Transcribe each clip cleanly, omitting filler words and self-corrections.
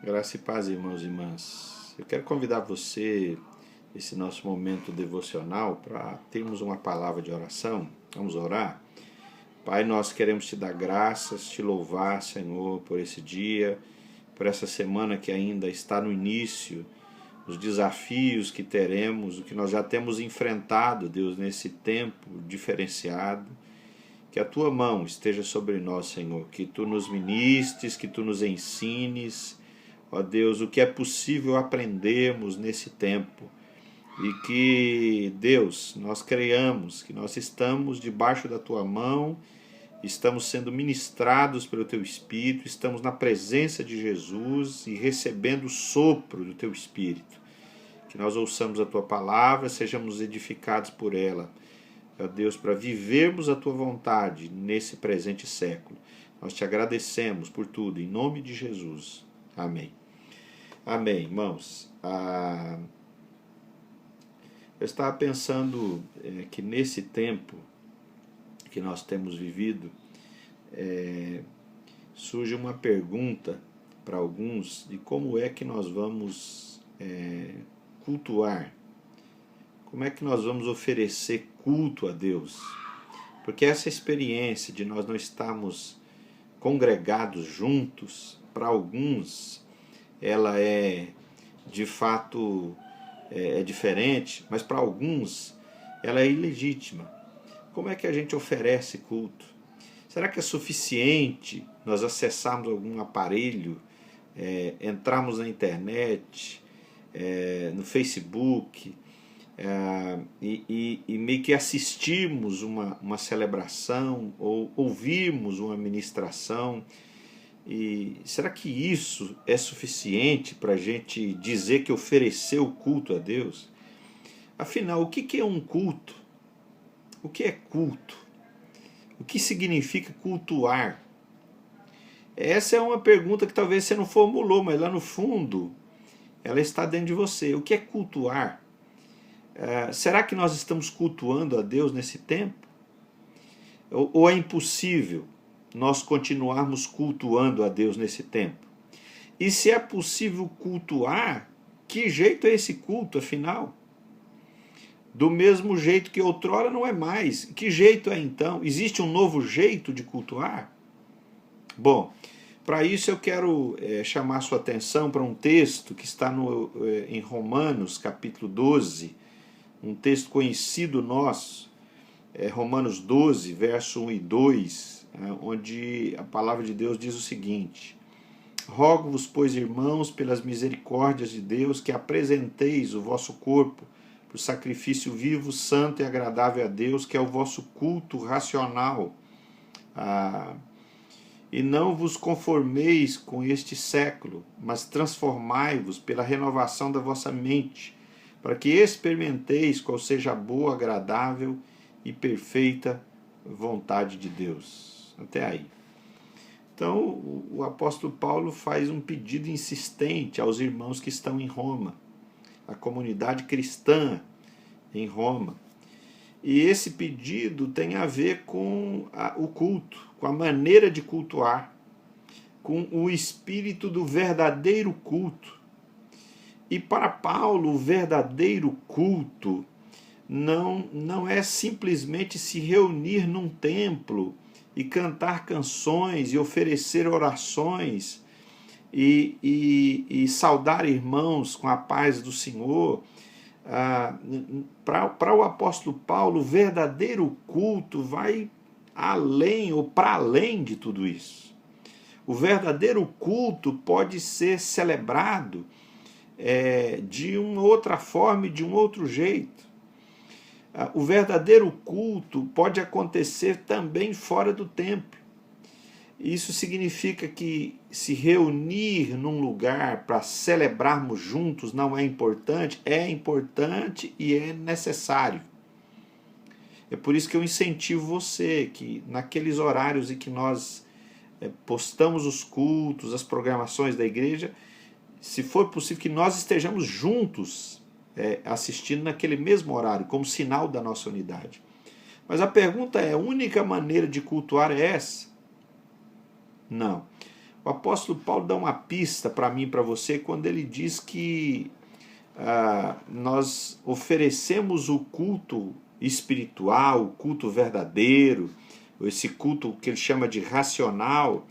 Graça e paz, irmãos e irmãs. Eu quero convidar você, esse nosso momento devocional, para termos uma palavra de oração. Vamos orar? Pai, nós queremos te dar graças, te louvar, Senhor, por esse dia, por essa semana que ainda está no início, os desafios que teremos, o que nós já temos enfrentado, Deus, nesse tempo diferenciado. Que a tua mão esteja sobre nós, Senhor, que tu nos ministres, que tu nos ensines, ó Deus, o que é possível aprendermos nesse tempo. E que, Deus, nós creiamos que nós estamos debaixo da tua mão, estamos sendo ministrados pelo teu Espírito, estamos na presença de Jesus e recebendo o sopro do teu Espírito. Que nós ouçamos a tua palavra, sejamos edificados por ela, ó Deus, para vivermos a tua vontade nesse presente século. Nós te agradecemos por tudo, em nome de Jesus. Amém. Amém, irmãos. Eu estava pensando que nesse tempo que nós temos vivido, surge uma pergunta para alguns de como é que nós vamos cultuar, como é que nós vamos oferecer culto a Deus. Porque essa experiência de nós não estarmos congregados juntos, para alguns, ela é de fato diferente, mas para alguns ela é ilegítima. Como é que a gente oferece culto? Será que é suficiente nós acessarmos algum aparelho, entrarmos na internet, no Facebook, e meio que assistirmos uma celebração ou ouvirmos uma ministração? E será que isso é suficiente para a gente dizer que ofereceu o culto a Deus? Afinal, o que é um culto? O que é culto? O que significa cultuar? Essa é uma pergunta que talvez você não formulou, mas lá no fundo ela está dentro de você. O que é cultuar? Será que nós estamos cultuando a Deus nesse tempo? Ou é impossível nós continuarmos cultuando a Deus nesse tempo? E se é possível cultuar, que jeito é esse culto, afinal? Do mesmo jeito que outrora não é mais. Que jeito é então? Existe um novo jeito de cultuar? Bom, para isso eu quero chamar sua atenção para um texto que está em Romanos, capítulo 12, um texto conhecido nosso, Romanos 12, verso 1 e 2, onde a palavra de Deus diz o seguinte: rogo-vos, pois, irmãos, pelas misericórdias de Deus, que apresenteis o vosso corpo por sacrifício vivo, santo e agradável a Deus, que é o vosso culto racional. E não vos conformeis com este século, mas transformai-vos pela renovação da vossa mente, para que experimenteis qual seja a boa, agradável e perfeita vontade de Deus. Até aí. Então, o apóstolo Paulo faz um pedido insistente aos irmãos que estão em Roma, a comunidade cristã em Roma. E esse pedido tem a ver com o culto, com a maneira de cultuar, com o espírito do verdadeiro culto. E para Paulo, o verdadeiro culto não é simplesmente se reunir num templo e cantar canções e oferecer orações e saudar irmãos com a paz do Senhor. Para o apóstolo Paulo, o verdadeiro culto vai além ou para além de tudo isso. O verdadeiro culto pode ser celebrado de uma outra forma e de um outro jeito. O verdadeiro culto pode acontecer também fora do templo. Isso significa que se reunir num lugar para celebrarmos juntos não é importante e é necessário. É por isso que eu incentivo você que naqueles horários em que nós postamos os cultos, as programações da igreja, se for possível que nós estejamos juntos assistindo naquele mesmo horário, como sinal da nossa unidade. Mas a pergunta é, a única maneira de cultuar é essa? Não. O apóstolo Paulo dá uma pista para mim e para você quando ele diz que nós oferecemos o culto espiritual, o culto verdadeiro, esse culto que ele chama de racional,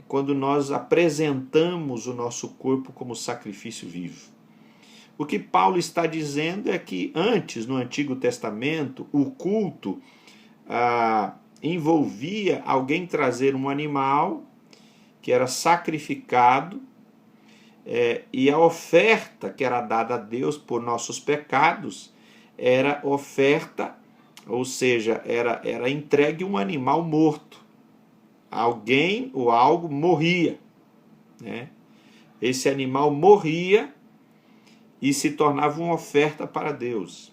quando nós apresentamos o nosso corpo como sacrifício vivo. O que Paulo está dizendo é que antes, no Antigo Testamento, o culto envolvia alguém trazer um animal que era sacrificado, e a oferta que era dada a Deus por nossos pecados era oferta, ou seja, era entregue um animal morto. Alguém ou algo morria, né? Esse animal morria e se tornava uma oferta para Deus.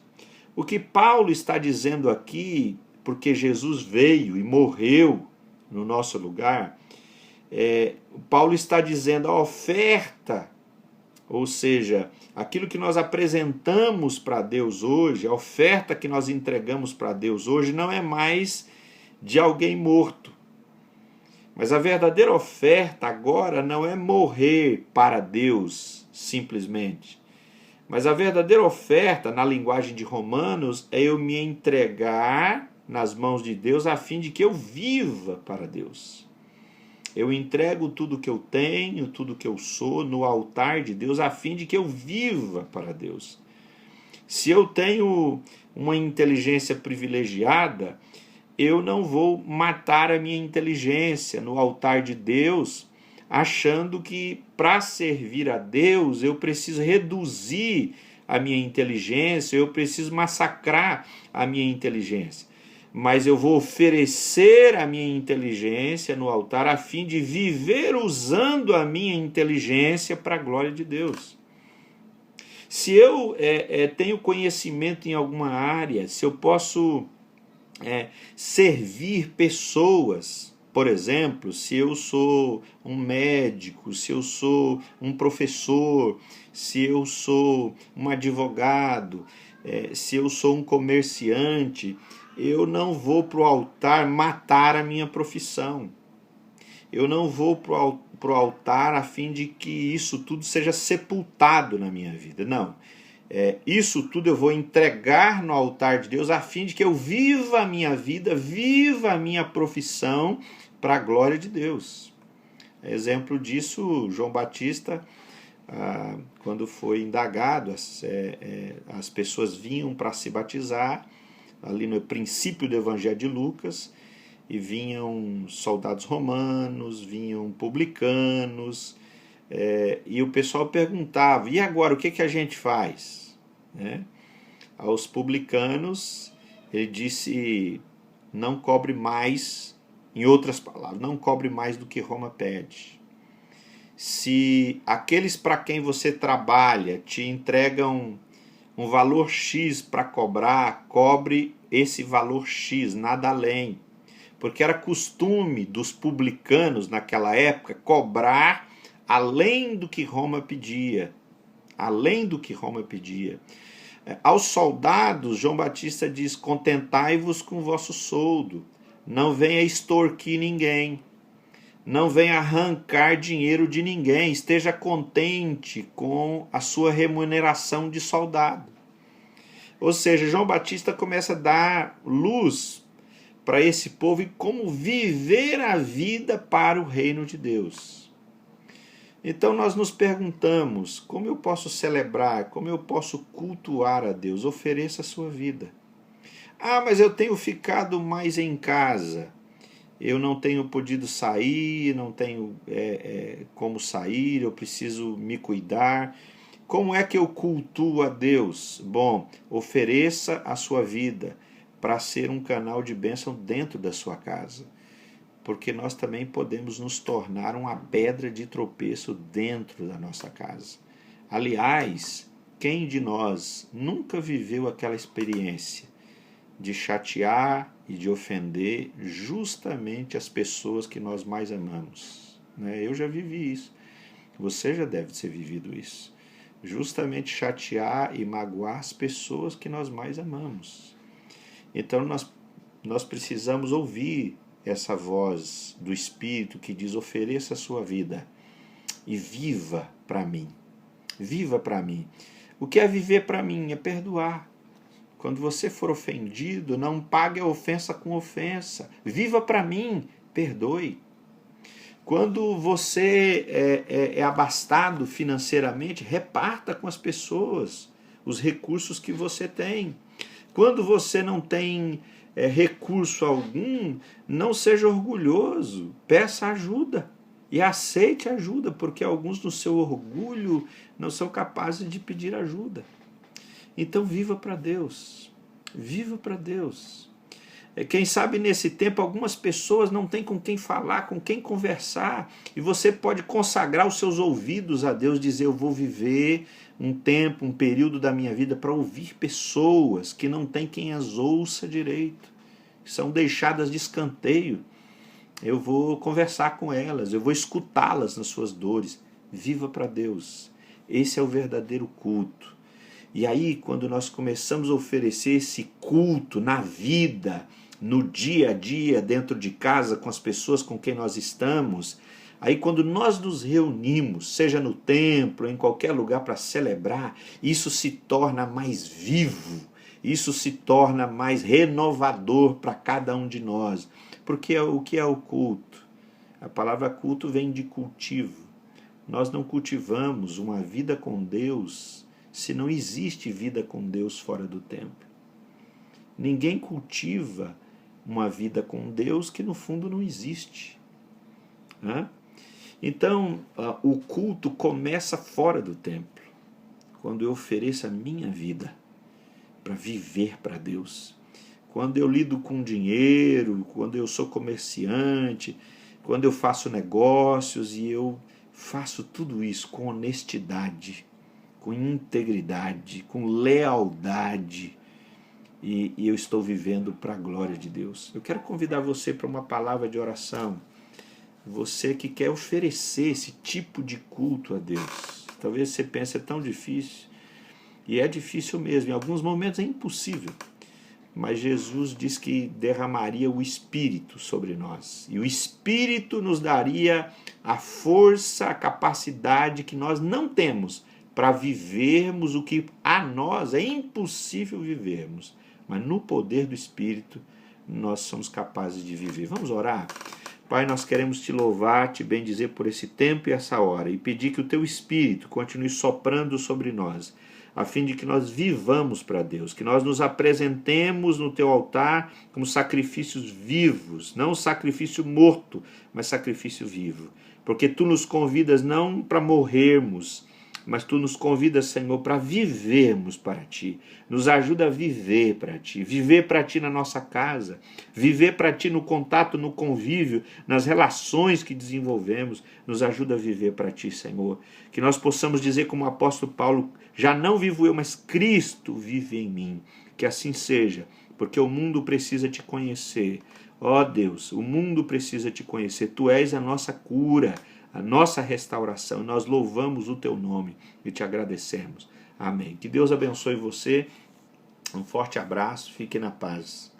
O que Paulo está dizendo aqui, porque Jesus veio e morreu no nosso lugar, Paulo está dizendo a oferta, ou seja, aquilo que nós apresentamos para Deus hoje, a oferta que nós entregamos para Deus hoje não é mais de alguém morto. Mas a verdadeira oferta agora não é morrer para Deus, simplesmente. Mas a verdadeira oferta, na linguagem de Romanos, é eu me entregar nas mãos de Deus a fim de que eu viva para Deus. Eu entrego tudo que eu tenho, tudo que eu sou no altar de Deus a fim de que eu viva para Deus. Se eu tenho uma inteligência privilegiada, eu não vou matar a minha inteligência no altar de Deus, achando que para servir a Deus eu preciso reduzir a minha inteligência, eu preciso massacrar a minha inteligência. Mas eu vou oferecer a minha inteligência no altar a fim de viver usando a minha inteligência para a glória de Deus. Se eu tenho conhecimento em alguma área, se eu posso servir pessoas, por exemplo, se eu sou um médico, se eu sou um professor, se eu sou um advogado, se eu sou um comerciante, eu não vou para o altar matar a minha profissão. Eu não vou para o altar a fim de que isso tudo seja sepultado na minha vida. Não. Isso tudo eu vou entregar no altar de Deus a fim de que eu viva a minha vida, viva a minha profissão para a glória de Deus. Exemplo disso, João Batista, quando foi indagado, as pessoas vinham para se batizar, ali no princípio do Evangelho de Lucas, e vinham soldados romanos, vinham publicanos, e o pessoal perguntava, e agora o que a gente faz? Aos publicanos, ele disse, não cobre mais, em outras palavras, não cobre mais do que Roma pede. Se aqueles para quem você trabalha te entregam um valor X para cobrar, cobre esse valor X, nada além. Porque era costume dos publicanos naquela época cobrar além do que Roma pedia. Além do que Roma pedia. Aos soldados, João Batista diz, contentai-vos com o vosso soldo, não venha extorquir ninguém, não venha arrancar dinheiro de ninguém, esteja contente com a sua remuneração de soldado. Ou seja, João Batista começa a dar luz para esse povo e como viver a vida para o reino de Deus. Então nós nos perguntamos, como eu posso celebrar, como eu posso cultuar a Deus? Ofereça a sua vida. Mas eu tenho ficado mais em casa, eu não tenho podido sair, não tenho como sair, eu preciso me cuidar. Como é que eu cultuo a Deus? Bom, ofereça a sua vida para ser um canal de bênção dentro da sua casa. Porque nós também podemos nos tornar uma pedra de tropeço dentro da nossa casa. Aliás, quem de nós nunca viveu aquela experiência de chatear e de ofender justamente as pessoas que nós mais amamos? Eu já vivi isso. Você já deve ter vivido isso. Justamente chatear e magoar as pessoas que nós mais amamos. Então nós precisamos ouvir essa voz do Espírito que diz: ofereça a sua vida e viva para mim. Viva para mim. O que é viver para mim? É perdoar. Quando você for ofendido, não pague a ofensa com ofensa. Viva para mim, perdoe. Quando você é abastado financeiramente, reparta com as pessoas os recursos que você tem. Quando você não tem recurso algum, não seja orgulhoso, peça ajuda e aceite ajuda, porque alguns no seu orgulho não são capazes de pedir ajuda. Então viva para Deus, viva para Deus. Quem sabe nesse tempo algumas pessoas não têm com quem falar, com quem conversar, e você pode consagrar os seus ouvidos a Deus, dizer: eu vou viver um tempo, um período da minha vida para ouvir pessoas que não têm quem as ouça direito, que são deixadas de escanteio. Eu vou conversar com elas, eu vou escutá-las nas suas dores. Viva para Deus. Esse é o verdadeiro culto. E aí, quando nós começamos a oferecer esse culto na vida, no dia a dia, dentro de casa, com as pessoas com quem nós estamos, aí quando nós nos reunimos, seja no templo, em qualquer lugar para celebrar, isso se torna mais vivo, isso se torna mais renovador para cada um de nós. Porque o que é o culto? A palavra culto vem de cultivo. Nós não cultivamos uma vida com Deus se não existe vida com Deus fora do templo. Ninguém cultiva uma vida com Deus que no fundo não existe. Então, o culto começa fora do templo, quando eu ofereço a minha vida para viver para Deus. Quando eu lido com dinheiro, quando eu sou comerciante, quando eu faço negócios e eu faço tudo isso com honestidade, com integridade, com lealdade, e eu estou vivendo para a glória de Deus. Eu quero convidar você para uma palavra de oração. Você que quer oferecer esse tipo de culto a Deus. Talvez você pense: é tão difícil. E é difícil mesmo. Em alguns momentos é impossível. Mas Jesus diz que derramaria o Espírito sobre nós. E o Espírito nos daria a força, a capacidade que nós não temos para vivermos o que a nós é impossível vivermos. Mas no poder do Espírito nós somos capazes de viver. Vamos orar? Pai, nós queremos te louvar, te bendizer por esse tempo e essa hora e pedir que o teu Espírito continue soprando sobre nós, a fim de que nós vivamos para Deus, que nós nos apresentemos no teu altar como sacrifícios vivos, não sacrifício morto, mas sacrifício vivo. Porque tu nos convidas não para morrermos, mas tu nos convidas, Senhor, para vivermos para ti. Nos ajuda a viver para ti na nossa casa, viver para ti no contato, no convívio, nas relações que desenvolvemos. Nos ajuda a viver para ti, Senhor. Que nós possamos dizer como o apóstolo Paulo: já não vivo eu, mas Cristo vive em mim. Que assim seja, porque o mundo precisa te conhecer. Ó Deus, o mundo precisa te conhecer. Tu és a nossa cura, a nossa restauração. Nós louvamos o teu nome e te agradecemos. Amém. Que Deus abençoe você. Um forte abraço. Fique na paz.